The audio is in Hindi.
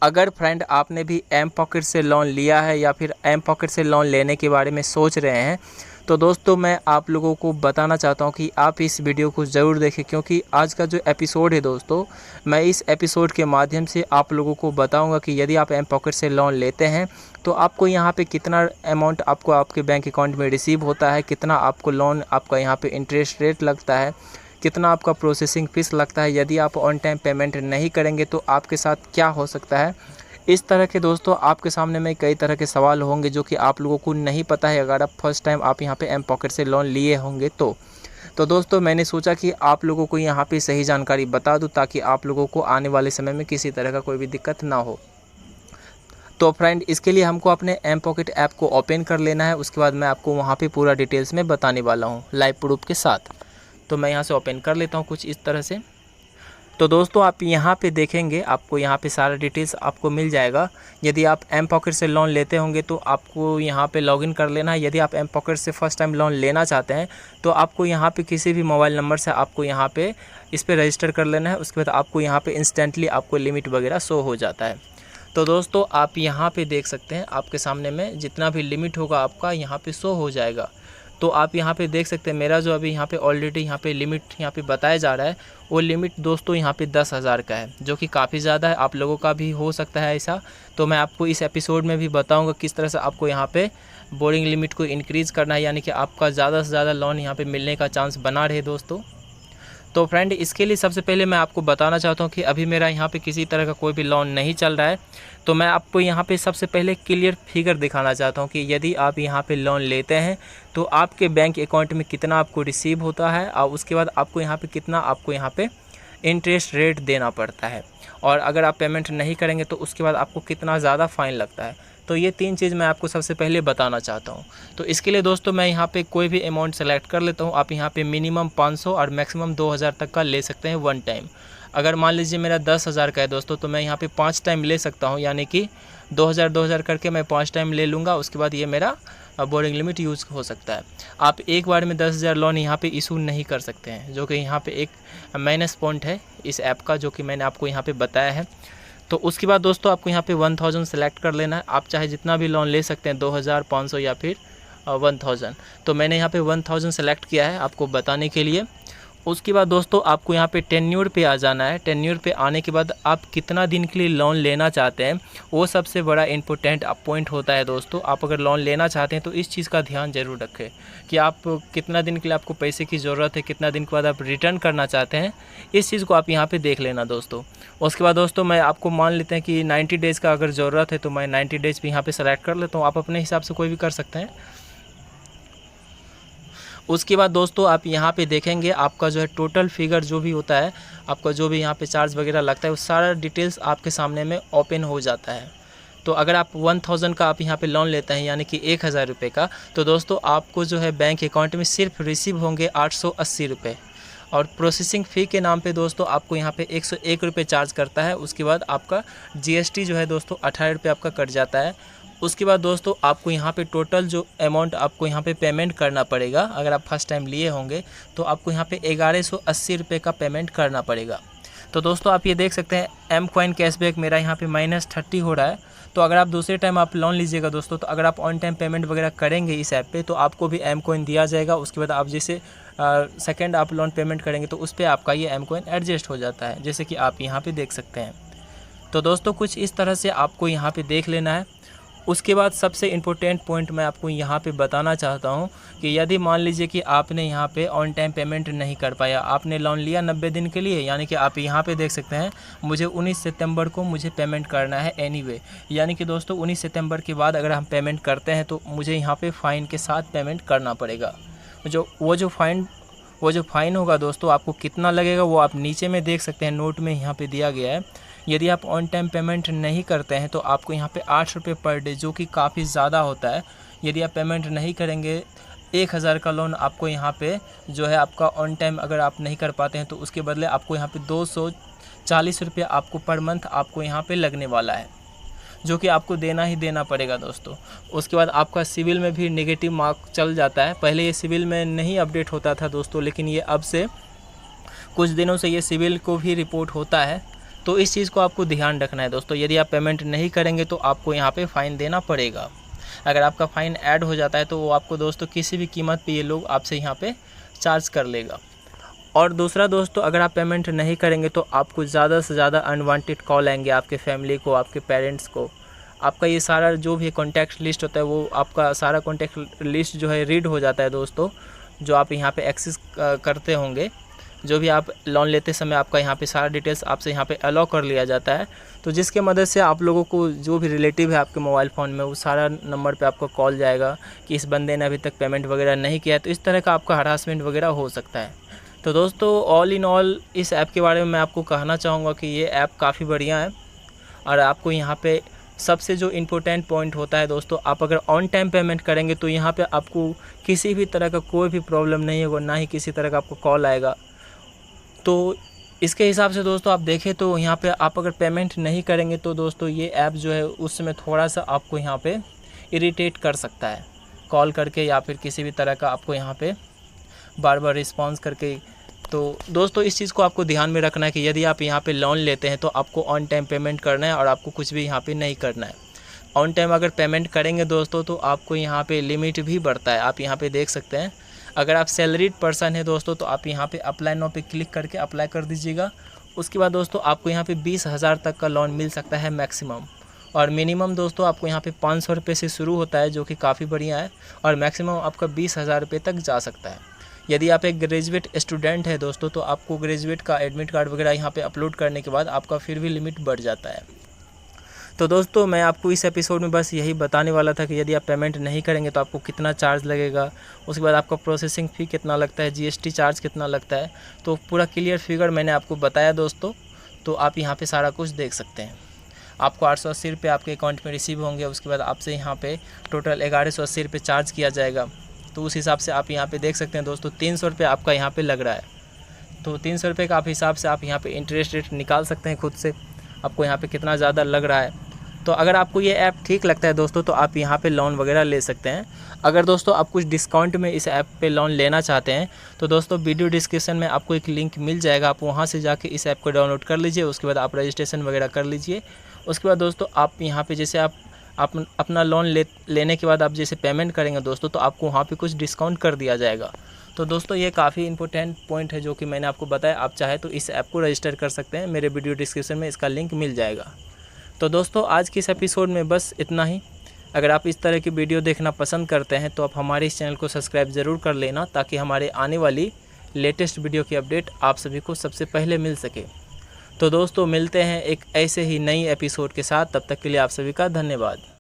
अगर फ्रेंड आपने भी एम पॉकेट से लोन लिया है या फिर एम पॉकेट से लोन लेने के बारे में सोच रहे हैं, तो दोस्तों मैं आप लोगों को बताना चाहता हूं कि आप इस वीडियो को ज़रूर देखें, क्योंकि आज का जो एपिसोड है दोस्तों, मैं इस एपिसोड के माध्यम से आप लोगों को बताऊंगा कि यदि आप एम पॉकेट से लोन लेते हैं तो आपको यहां पे कितना अमाउंट आपको आपके बैंक अकाउंट में रिसीव होता है, कितना आपको लोन आपका यहां पे इंटरेस्ट रेट लगता है, कितना आपका प्रोसेसिंग फ़ीस लगता है, यदि आप ऑन टाइम पेमेंट नहीं करेंगे तो आपके साथ क्या हो सकता है। इस तरह के दोस्तों आपके सामने में कई तरह के सवाल होंगे जो कि आप लोगों को नहीं पता है अगर आप फर्स्ट टाइम आप यहाँ पे एम पॉकेट से लोन लिए होंगे तो दोस्तों मैंने सोचा कि आप लोगों को यहाँ पे सही जानकारी बता दूँ ताकि आप लोगों को आने वाले समय में किसी तरह का कोई भी दिक्कत ना हो। तो फ्रेंड इसके लिए हमको अपने एम पॉकेट ऐप को ओपन कर लेना है, उसके बाद मैं आपको वहाँ पे पूरा डिटेल्स में बताने वाला हूँ लाइव प्रूफ के साथ। तो मैं यहाँ से ओपन कर लेता हूँ कुछ इस तरह से। तो दोस्तों आप यहाँ पे देखेंगे, आपको यहाँ पे सारा डिटेल्स आपको मिल जाएगा। यदि आप एम पॉकेट से लोन लेते होंगे तो आपको यहाँ पे लॉगिन कर लेना है। यदि आप एम पॉकेट से फर्स्ट टाइम लोन लेना चाहते हैं तो आपको यहाँ पे किसी भी मोबाइल नंबर से आपको यहाँ पे इस पर रजिस्टर कर लेना है। उसके बाद आपको यहाँ पे इंस्टेंटली आपको लिमिट वगैरह शो हो जाता है। तो दोस्तों आप यहाँ पे देख सकते हैं, आपके सामने में जितना भी लिमिट होगा आपका यहाँ पे शो हो जाएगा। तो आप यहाँ पे देख सकते हैं मेरा जो अभी यहाँ पे ऑलरेडी यहाँ पे लिमिट यहाँ पे बताया जा रहा है वो लिमिट दोस्तों यहाँ पे 10,000 का है, जो कि काफ़ी ज़्यादा है। आप लोगों का भी हो सकता है ऐसा, तो मैं आपको इस एपिसोड में भी बताऊँगा किस तरह से आपको यहाँ पे बोरिंग लिमिट को इंक्रीज़ करना है, यानी कि आपका ज़्यादा से ज़्यादा लोन यहाँ पे मिलने का चांस बना रहे दोस्तों। तो फ्रेंड इसके लिए सबसे पहले मैं आपको बताना चाहता हूँ कि अभी मेरा यहाँ पे किसी तरह का कोई भी लोन नहीं चल रहा है। तो मैं आपको यहाँ पे सबसे पहले क्लियर फिगर दिखाना चाहता हूँ कि यदि आप यहाँ पे लोन लेते हैं तो आपके बैंक अकाउंट में कितना आपको रिसीव होता है और उसके बाद आपको यहाँ पे कितना आपको यहाँ पे इंटरेस्ट रेट देना पड़ता है, और अगर आप पेमेंट नहीं करेंगे तो उसके बाद आपको कितना ज़्यादा फ़ाइन लगता है। तो ये 3 चीज़ मैं आपको सबसे पहले बताना चाहता हूँ। तो इसके लिए दोस्तों मैं यहाँ पे कोई भी अमाउंट सेलेक्ट कर लेता हूँ। आप यहाँ पे मिनिमम 500 और मैक्सिमम 2000 तक का ले सकते हैं वन टाइम। अगर मान लीजिए मेरा 10,000 का है दोस्तों तो मैं यहाँ पे 5 टाइम ले सकता हूँ, यानी कि 2000 करके मैं 5 टाइम ले लूँगा। उसके बाद ये मेरा बोरिंग लिमिट यूज़ हो सकता है। आप एक बार में 10,000 लोन यहाँ पे इशू नहीं कर सकते हैं, जो कि यहाँ पे एक माइनस पॉइंट है इस ऐप का, जो कि मैंने आपको यहाँ पे बताया है। तो उसके बाद दोस्तों आपको यहाँ पे 1000 सेलेक्ट कर लेना है। आप चाहे जितना भी लोन ले सकते हैं, 2000, 500 या फिर 1000। तो मैंने यहाँ पे 1000 सेलेक्ट किया है आपको बताने के लिए। उसके बाद दोस्तों आपको यहाँ पे टेन्योर पे आ जाना है। टेन्योर पे आने के बाद आप कितना दिन के लिए लोन लेना चाहते हैं वो सबसे बड़ा इम्पोर्टेंट पॉइंट होता है दोस्तों। आप अगर लोन लेना चाहते हैं तो इस चीज़ का ध्यान ज़रूर रखें कि आप कितना दिन के लिए आपको पैसे की ज़रूरत है, कितना दिन के बाद आप रिटर्न करना चाहते हैं, इस चीज़ को आप यहाँ पर देख लेना दोस्तों। उसके बाद दोस्तों मैं आपको मान लेते हैं कि 90 डेज़ का अगर ज़रूरत है तो मैं 90 डेज़ भी यहाँ पर सेलेक्ट कर लेता हूँ। आप अपने हिसाब से कोई भी कर सकते हैं। उसके बाद दोस्तों आप यहाँ पे देखेंगे आपका जो है टोटल फिगर जो भी होता है, आपका जो भी यहाँ पे चार्ज वगैरह लगता है वो सारा डिटेल्स आपके सामने में ओपन हो जाता है। तो अगर आप 1000 का आप यहाँ पे लोन लेते हैं, यानी कि 1000 रुपये का, तो दोस्तों आपको जो है बैंक अकाउंट में सिर्फ रिसीव होंगे 880 रुपये, और प्रोसेसिंग फ़ी के नाम पे दोस्तों आपको यहाँ पे 101 रुपये चार्ज करता है। उसके बाद आपका GST जो है दोस्तों 18 रुपये आपका कट जाता है। उसके बाद दोस्तों आपको यहाँ पे टोटल जो अमाउंट आपको यहाँ पे पेमेंट करना पड़ेगा, अगर आप फर्स्ट टाइम लिए होंगे तो आपको यहाँ पे 1180 रुपये का पेमेंट करना पड़ेगा। तो दोस्तों आप ये देख सकते हैं एम कॉइन कैशबैक मेरा यहाँ पे -30 हो रहा है। तो अगर आप दूसरे टाइम आप लोन लीजिएगा दोस्तों, तो अगर आप ऑन टाइम पेमेंट वगैरह करेंगे इस ऐप पे तो आपको भी एम कॉइन दिया जाएगा। उसके बाद आप जैसे सेकेंड आप लोन पेमेंट करेंगे तो उस पर आपका ये एम कॉइन एडजस्ट हो जाता है, जैसे कि आप यहाँ पर देख सकते हैं। तो दोस्तों कुछ इस तरह से आपको यहाँ पर देख लेना है। उसके बाद सबसे इम्पोर्टेंट पॉइंट मैं आपको यहाँ पे बताना चाहता हूँ कि यदि मान लीजिए कि आपने यहाँ पे ऑन टाइम पेमेंट नहीं कर पाया, आपने लोन लिया 90 दिन के लिए, यानी कि आप यहाँ पे देख सकते हैं मुझे 19 सितंबर को मुझे पेमेंट करना है एनीवे, यानी कि दोस्तों 19 सितंबर के बाद अगर हम पेमेंट करते हैं तो मुझे यहाँ पे फ़ाइन के साथ पेमेंट करना पड़ेगा। वो जो फ़ाइन होगा दोस्तों आपको कितना लगेगा वो आप नीचे में देख सकते हैं, नोट में यहाँ पे दिया गया है। यदि आप ऑन टाइम पेमेंट नहीं करते हैं तो आपको यहाँ पे 8 रुपये पर डे, जो कि काफ़ी ज़्यादा होता है। यदि आप पेमेंट नहीं करेंगे 1000 का लोन आपको यहाँ पे जो है आपका ऑन टाइम अगर आप नहीं कर पाते हैं तो उसके बदले आपको यहाँ पे 240 रुपये आपको पर मंथ आपको यहाँ पे लगने वाला है, जो कि आपको देना ही देना पड़ेगा दोस्तों। उसके बाद आपका सिविल में भी नेगेटिव मार्क चल जाता है। पहले ये सिविल में नहीं अपडेट होता था दोस्तों, लेकिन ये अब से कुछ दिनों से ये सिविल को भी रिपोर्ट होता है। तो इस चीज़ को आपको ध्यान रखना है दोस्तों। यदि आप पेमेंट नहीं करेंगे तो आपको यहाँ पे फ़ाइन देना पड़ेगा। अगर आपका फ़ाइन ऐड हो जाता है तो वो आपको दोस्तों किसी भी कीमत पे ये लोग आपसे यहाँ पे चार्ज कर लेगा। और दूसरा दोस्तों, अगर आप पेमेंट नहीं करेंगे तो आपको ज़्यादा से ज़्यादा अनवांटेड कॉल आएंगे, आपके फैमिली को, आपके पेरेंट्स को। आपका ये सारा जो भी कॉन्टैक्ट लिस्ट होता है वो आपका सारा कॉन्टैक्ट लिस्ट जो है रीड हो जाता है दोस्तों, जो आप यहाँ पे एक्सेस करते होंगे। जो भी आप लोन लेते समय आपका यहाँ पे सारा डिटेल्स आपसे यहाँ पे अलाउ कर लिया जाता है। तो जिसके मदद से आप लोगों को जो भी रिलेटिव है आपके मोबाइल फ़ोन में, वो सारा नंबर पे आपको कॉल जाएगा कि इस बंदे ने अभी तक पेमेंट वगैरह नहीं किया है। तो इस तरह का आपका हरासमेंट वगैरह हो सकता है। तो दोस्तों ऑल इन ऑल इस ऐप के बारे में मैं आपको कहना चाहूँगा कि ये ऐप काफ़ी बढ़िया है। और आपको यहाँ पे सबसे जो इम्पोर्टेंट पॉइंट होता है दोस्तों, आप अगर ऑन टाइम पेमेंट करेंगे तो यहाँ पे आपको किसी भी तरह का कोई भी प्रॉब्लम नहीं होगा, ना ही किसी तरह का आपको कॉल आएगा। तो इसके हिसाब से दोस्तों आप देखें तो यहाँ पे आप अगर पेमेंट नहीं करेंगे तो दोस्तों ये ऐप जो है उस समय थोड़ा सा आपको यहाँ पे इरिटेट कर सकता है, कॉल करके या फिर किसी भी तरह का आपको यहाँ पे बार बार रिस्पॉन्स करके। तो दोस्तों इस चीज़ को आपको ध्यान में रखना है कि यदि आप यहाँ पे लोन लेते हैं तो आपको ऑन टाइम पेमेंट करना है और आपको कुछ भी यहाँ पे नहीं करना है। ऑन टाइम अगर पेमेंट करेंगे दोस्तों तो आपको यहाँ पे लिमिट भी बढ़ता है। आप यहाँ पे देख सकते हैं, अगर आप सैलरीड पर्सन है दोस्तों तो आप यहाँ पे अप्लाई नाउ पे क्लिक करके अप्लाई कर दीजिएगा। उसके बाद दोस्तों आपको यहाँ पे 20,000 तक का लोन मिल सकता है मैक्सिमम। और मिनिमम दोस्तों आपको यहाँ पे 500 रुपये से शुरू होता है, जो कि काफ़ी बढ़िया है। और मैक्सिमम आपका 20,000 रुपये तक जा सकता है। यदि आप एक ग्रेजुएट स्टूडेंट है दोस्तों तो आपको ग्रेजुएट का एडमिट कार्ड वगैरह यहाँ पे अपलोड करने के बाद आपका फिर भी लिमिट बढ़ जाता है। तो दोस्तों मैं आपको इस एपिसोड में बस यही बताने वाला था कि यदि आप पेमेंट नहीं करेंगे तो आपको कितना चार्ज लगेगा, उसके बाद आपका प्रोसेसिंग फ़ी कितना लगता है, जीएसटी चार्ज कितना लगता है। तो पूरा क्लियर फिगर मैंने आपको बताया दोस्तों। तो आप यहाँ पे सारा कुछ देख सकते हैं। आपको 880 रुपये आपके अकाउंट में रिसीव होंगे। उसके बाद आपसे यहाँ पे टोटल 1180 रुपये चार्ज किया जाएगा। तो उस हिसाब से आप यहाँ पे देख सकते हैं दोस्तों 300 रुपये आपका यहाँ पे लग रहा है। तो 300 रुपये का आप हिसाब से आप यहाँ पे इंटरेस्ट रेट निकाल सकते हैं खुद से, आपको यहाँ पे कितना ज़्यादा लग रहा है। तो अगर आपको ये ऐप ठीक लगता है दोस्तों तो आप यहाँ पे लोन वगैरह ले सकते हैं। अगर दोस्तों आप कुछ डिस्काउंट में इस ऐप पे लोन लेना चाहते हैं तो दोस्तों वीडियो डिस्क्रिप्शन में आपको एक लिंक मिल जाएगा, आप वहाँ से जाके इस ऐप को डाउनलोड कर लीजिए। उसके बाद आप रजिस्ट्रेशन वगैरह कर लीजिए। उसके बाद दोस्तों आप यहाँ पे जैसे आप अपना लोन लेने के बाद आप जैसे पेमेंट करेंगे दोस्तों तो आपको वहाँ पे कुछ डिस्काउंट कर दिया जाएगा। तो दोस्तों ये काफ़ी इंपॉर्टेंट पॉइंट है जो कि मैंने आपको बताया। आप चाहे तो इस ऐप को रजिस्टर कर सकते हैं, मेरे वीडियो डिस्क्रिप्शन में इसका लिंक मिल जाएगा। तो दोस्तों आज की इस एपिसोड में बस इतना ही। अगर आप इस तरह की वीडियो देखना पसंद करते हैं तो आप हमारे इस चैनल को सब्सक्राइब ज़रूर कर लेना, ताकि हमारे आने वाली लेटेस्ट वीडियो की अपडेट आप सभी को सबसे पहले मिल सके। तो दोस्तों मिलते हैं एक ऐसे ही नई एपिसोड के साथ, तब तक के लिए आप सभी का धन्यवाद।